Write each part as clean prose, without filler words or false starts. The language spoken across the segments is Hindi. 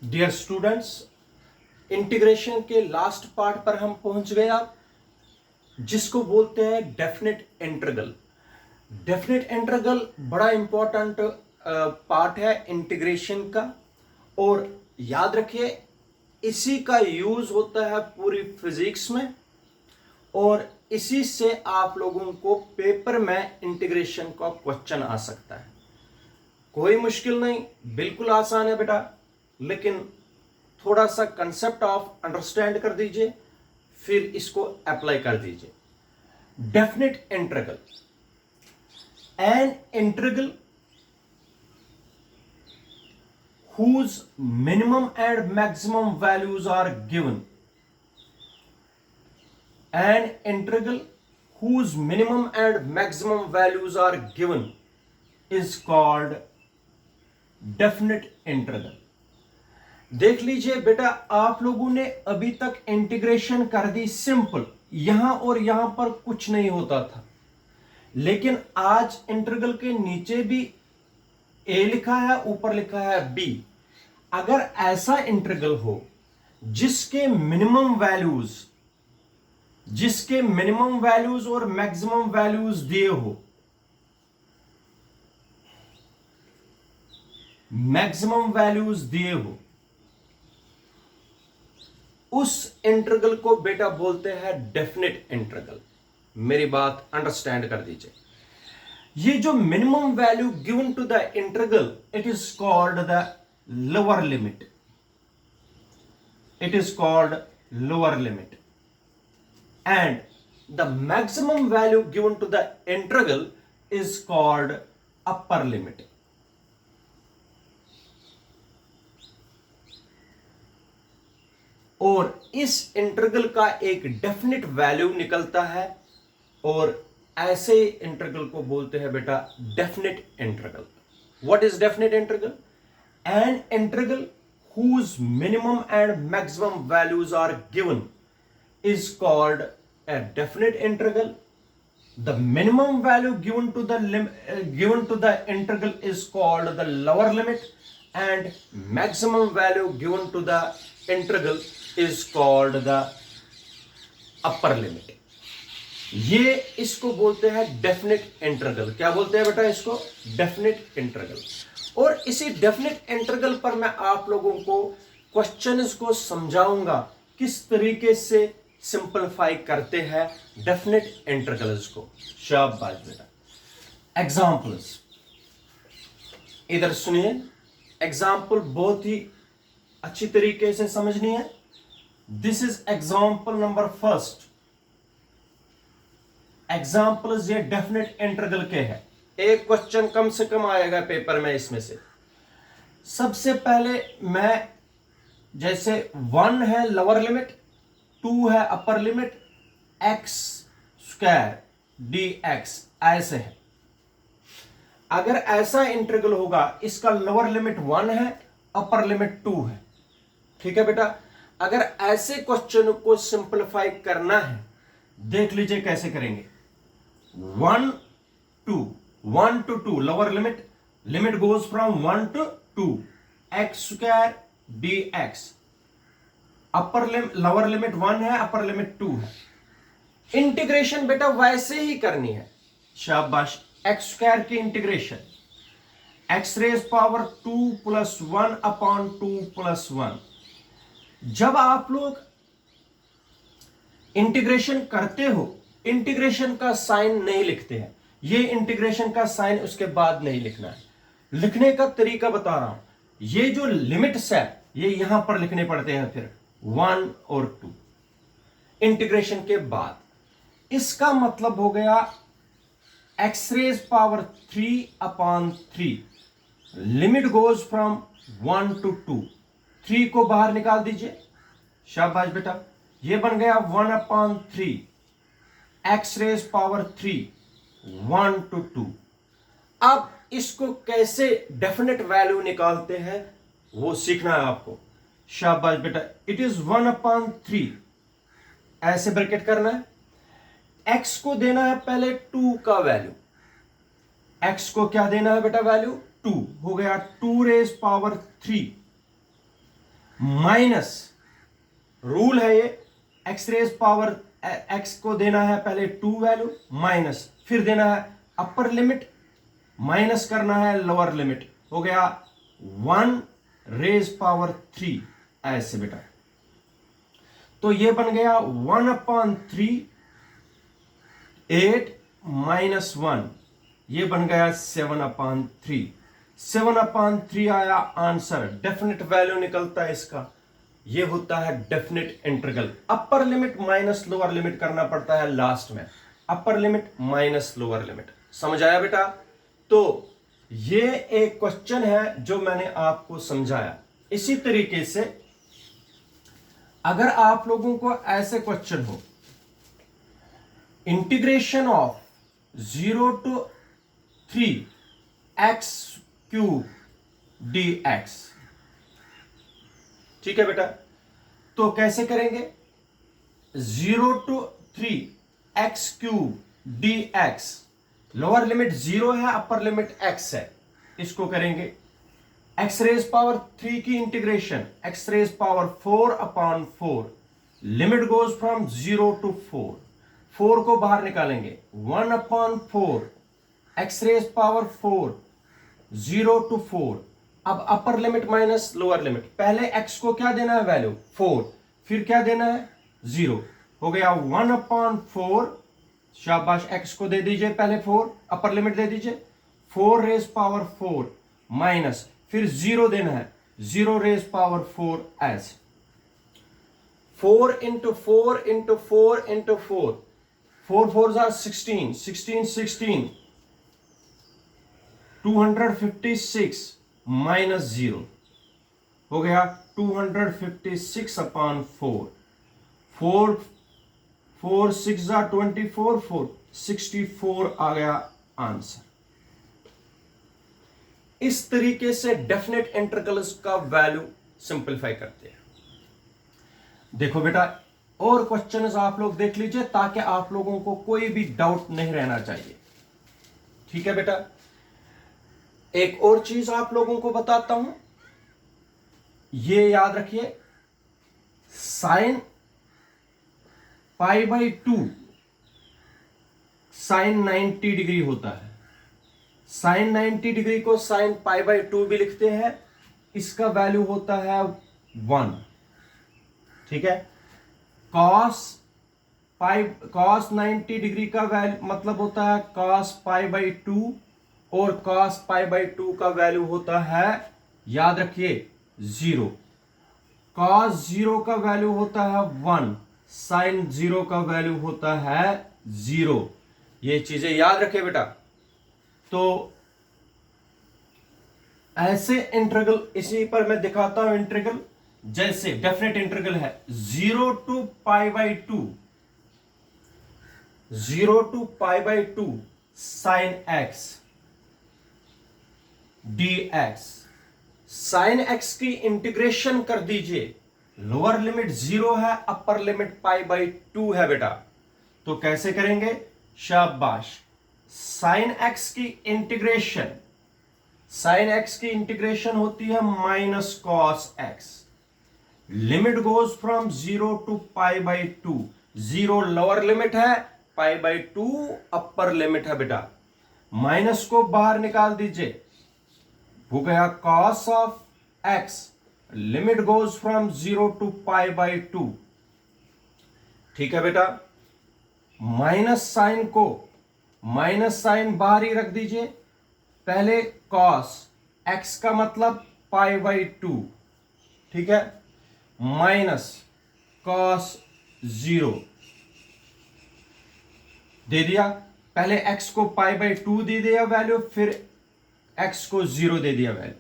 डियर स्टूडेंट्स, इंटीग्रेशन के लास्ट पार्ट पर हम पहुंच गए आप, जिसको बोलते हैं डेफिनेट इंटीग्रल। डेफिनेट इंटीग्रल बड़ा इंपॉर्टेंट पार्ट है इंटीग्रेशन का, और याद रखिए इसी का यूज होता है पूरी फिजिक्स में, और इसी से आप लोगों को पेपर में इंटीग्रेशन का क्वेश्चन आ सकता है। कोई मुश्किल नहीं, बिल्कुल आसान है बेटा, लेकिन थोड़ा सा कंसेप्ट ऑफ अंडरस्टैंड कर दीजिए, फिर इसको अप्लाई कर दीजिए। Definite integral, an integral whose minimum and maximum values are given. An integral whose minimum and maximum values are given is called definite integral. देख लीजिए बेटा, आप लोगों ने अभी तक इंटीग्रेशन कर दी सिंपल, यहां और यहां पर कुछ नहीं होता था, लेकिन आज इंटीग्रल के नीचे भी ए लिखा है, ऊपर लिखा है बी। अगर ऐसा इंटीग्रल हो जिसके मिनिमम वैल्यूज और मैक्सिमम वैल्यूज दिए हो, उस इंटीग्रल को बेटा बोलते हैं डेफिनेट इंटीग्रल। मेरी बात अंडरस्टैंड कर दीजिए। ये जो minimum value given to the integral, it is called the lower limit. And the maximum value given to the integral is called upper limit. और इस इंटीग्रल का एक डेफिनेट वैल्यू निकलता है, और ऐसे इंटीग्रल को बोलते हैं बेटा definite integral. What is definite integral? An integral whose minimum and maximum values are given is called a definite integral. The minimum value given to the integral is called the lower limit, and maximum value given to the integral is called the upper limit. ये इसको बोलते हैं डेफिनेट इंटीग्रल। क्या बोलते हैं बेटा इसको? Definite integral. और इसी डेफिनेट इंटीग्रल पर मैं आप लोगों को क्वेश्चंस को समझाऊंगा किस तरीके से सिंपलीफाई करते हैं डेफिनेट इंटीग्रल्स को। शाबाश बेटा। एग्जांपल्स इधर सुनिए, एग्जांपल बहुत ही अच्छी तरीके से समझनी है। This is example number first. Examples ये डेफिनेट इंटीग्रल के हैं। एक क्वेश्चन कम से कम आएगा पेपर में इसमें से। सबसे पहले मैं, जैसे 1 है लोअर लिमिट, 2 है अपर लिमिट, x² dx ऐसे है। अगर ऐसा इंटीग्रल होगा, इसका लोअर लिमिट 1 है, अपर लिमिट 2 है। ठीक है बेटा। अगर ऐसे क्वेश्चन को सिंपलीफाई करना है, देख लीजिए कैसे करेंगे। 1 to 2 lower limit goes from 1 to 2, x² dx। Lower limit 1 है, अपर लिमिट 2 है। इंटीग्रेशन बेटा वैसे ही करनी है। शाबाश। x² की integration x raise power 2 + 1 upon 2 + 1। जब आप लोग इंटीग्रेशन करते हो, इंटीग्रेशन का साइन नहीं लिखते हैं। ये इंटीग्रेशन का साइन उसके बाद नहीं लिखना है। लिखने का तरीका बता रहा हूं। ये जो लिमिट्स है ये यहां पर लिखने पड़ते हैं, फिर 1 और 2 इंटीग्रेशन के बाद। इसका मतलब हो गया x raise power 3 upon 3। Limit goes from 1 to 2। 3 को बाहर निकाल दीजिए। शाबाश बेटा। ये बन गया 1 upon 3, x raise power 3, 1 to 2। अब इसको कैसे डेफिनेट वैल्यू निकालते हैं वो सीखना है आपको। शाबाश बेटा। इट इज 1 अपॉन 3, ऐसे ब्रैकेट करना है। x को देना है पहले 2 का वैल्यू। x को क्या देना है बेटा वैल्यू? 2। हो गया 2 रेज पावर 3। माइनस, रूल है ये, एक्स रेज पावर एक्स को देना है पहले 2 वैल्यू, माइनस फिर देना है अपर लिमिट, माइनस करना है लोअर लिमिट, हो गया 1 रेज पावर 3 ऐसे बेटा। तो ये बन गया 1/3 8 माइनस 1, ये बन गया 7/3। 7/3 आया आंसर, डेफिनेट वैल्यू निकलता है इसका, ये होता है डेफिनेट इंटीग्रल। अपर लिमिट माइनस लोअर लिमिट करना पड़ता है लास्ट में, अपर लिमिट माइनस लोअर लिमिट, समझ आया बेटा। तो ये एक क्वेश्चन है जो मैंने आपको समझाया। इसी तरीके से अगर आप लोगों को ऐसे क्वेश्चन हो, integration of 0 to 3 x cube dx, ठीक है बेटा, तो कैसे करेंगे? 0 to 3 x cube dx, lower limit 0 है, अपर लिमिट x है, इसको करेंगे x रेज पावर 3 की integration x raise power 4/4, limit goes from 0 to 4, 4 को बाहर निकालेंगे, 1/4 x रेज पावर 4 0 to 4। अब अपर लिमिट माइनस लोअर लिमिट, पहले x को क्या देना है वैल्यू 4, फिर क्या देना है 0, हो गया 1/4, शाबाश, x को दे दीजिए पहले 4, अपर लिमिट दे दीजिए 4 रेज पावर 4 माइनस, फिर 0 देना है 0 raise power 4 as 4 into 4 into 4 into 4, 4 4s are 16, 16 16, 256 minus 0, हो गया 256/4, 4 4 6 24, 4 64 आ गया आंसर। इस तरीके से डेफिनेट इंटीग्रल्स का वैल्यू सिंपलीफाई करते हैं। देखो बेटा, और क्वेश्चंस आप लोग देख लीजिए ताकि आप लोगों को कोई भी डाउट नहीं रहना चाहिए, ठीक है बेटा। एक और चीज आप लोगों को बताता हूं, ये याद रखिए, साइन π/2 साइन 90 डिग्री होता है, साइन 90 डिग्री को साइन π/2 भी लिखते हैं, इसका वैल्यू होता है 1, ठीक है। cos 90 डिग्री का वैल्यू मतलब होता है cos π/2, और cos π/2 का वैल्यू होता है, याद रखिए 0। cos 0 का वैल्यू होता है 1, sin 0 का वैल्यू होता है 0, ये चीजें याद रखिए बेटा। तो ऐसे इंटीग्रल, इसी पर मैं दिखाता हूं इंटीग्रल, जैसे डेफिनेट इंटीग्रल है 0 to π/2, 0 to π/2 sin x dx, sine x की इंटीग्रेशन कर दीजिए, लोअर लिमिट 0 है, अपर लिमिट π/2 है बेटा, तो कैसे करेंगे? शाबाश, साइन x की इंटीग्रेशन, साइन x की इंटीग्रेशन होती है minus cos x, limit goes from 0 to π/2, 0 lower limit है, π/2 अपर लिमिट है बेटा, माइनस को बाहर निकाल दीजिए, हो गया cos of x, limit goes from 0 to π/2, ठीक है बेटा। माइनस साइन को, माइनस साइन बाहर ही रख दीजिए, पहले कॉस x का मतलब π/2, ठीक है, माइनस कॉस 0 दे दिया, पहले x को π/2 दे दिया वैल्यू, फिर x को 0 दे दिया वैल्यू,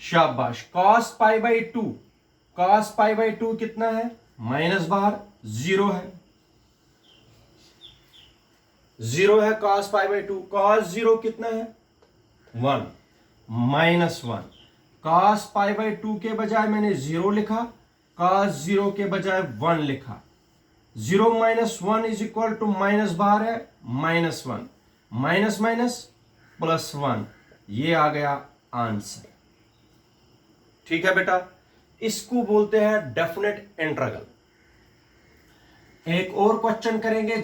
शाबाश। cos π/2, cos π/2 कितना है, माइनस बाहर 0 है, 0 है cos π/2, cos 0 कितना है 1, माइनस 1, cos π/2 के बजाय मैंने 0 लिखा, cos 0 के बजाय 1 लिखा, 0 minus 1 is equal to, minus बाहर है माइनस 1, माइनस माइनस प्लस 1, ये आ गया आंसर, ठीक है बेटा। इसको बोलते हैं डेफिनेट इंटीग्रल। एक और क्वेश्चन करेंगे,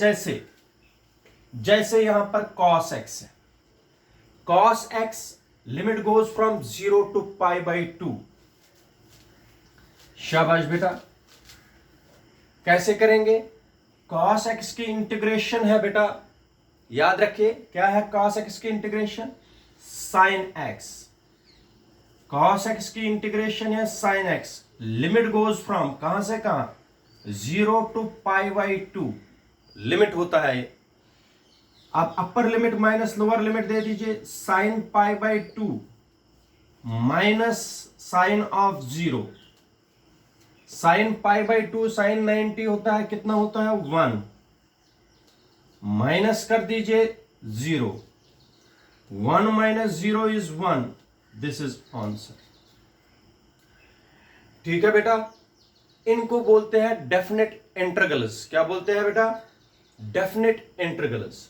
जैसे यहां पर cos x है, cos x limit goes from 0 to π/2। शाबाश बेटा, कैसे करेंगे? cos x की इंटीग्रेशन है बेटा, याद रखिए क्या है cos x की integration? sin x। cos x की इंटीग्रेशन है sin x, limit goes from कहां से कहां? 0 to π/2 लिमिट होता है। आप upper limit minus lower limit दे दीजिए, sin π/2 minus sine of 0। sin π/2 sin 90 होता है, कितना होता है? 1। माइनस कर दीजिए 0, 1 minus 0 is 1। This is answer. ठीक है बेटा, इनको बोलते हैं डेफिनेट इंटीग्रल्स। क्या बोलते हैं बेटा? Definite integrals.